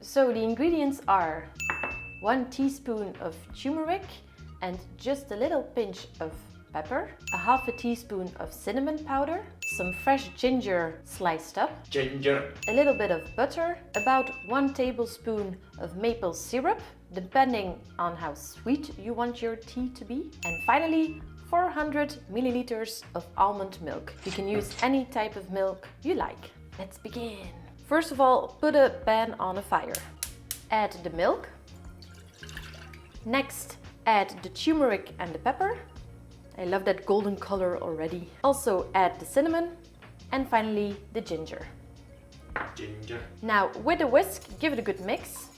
So the ingredients are 1 teaspoon of turmeric and just a little pinch of pepper, a half a teaspoon of cinnamon powder, some fresh ginger sliced up, a little bit of butter, about 1 tablespoon of maple syrup, depending on how sweet you want your tea to be, and finally 400 milliliters of almond milk. You can use any type of milk you like. Let's begin. First of all, put a pan on a fire. Add the milk. Next, add the turmeric and the pepper. I love that golden color already. Also add the cinnamon and finally the ginger. Now with a whisk, give it a good mix.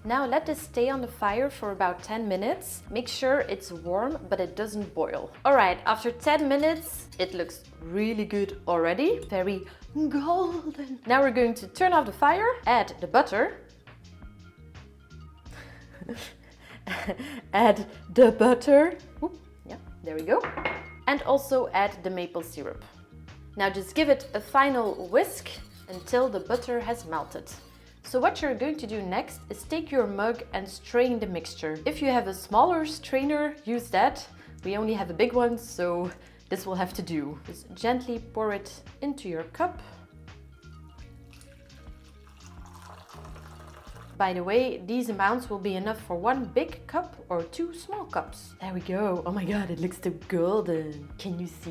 Now let this stay on the fire for about 10 minutes. Make sure it's warm, but it doesn't boil. Alright, after 10 minutes, it looks really good already. Very golden. Now we're going to turn off the fire, add the butter. Add the butter. Oop, yeah, there we go. And also add the maple syrup. Now just give it a final whisk until the butter has melted. So what you're going to do next is take your mug and strain the mixture. If you have a smaller strainer, use that. We only have a big one, so this will have to do. Just gently pour it into your cup. By the way, these amounts will be enough for 1 big cup or 2 small cups. There we go. Oh my god, it looks so golden. Can you see?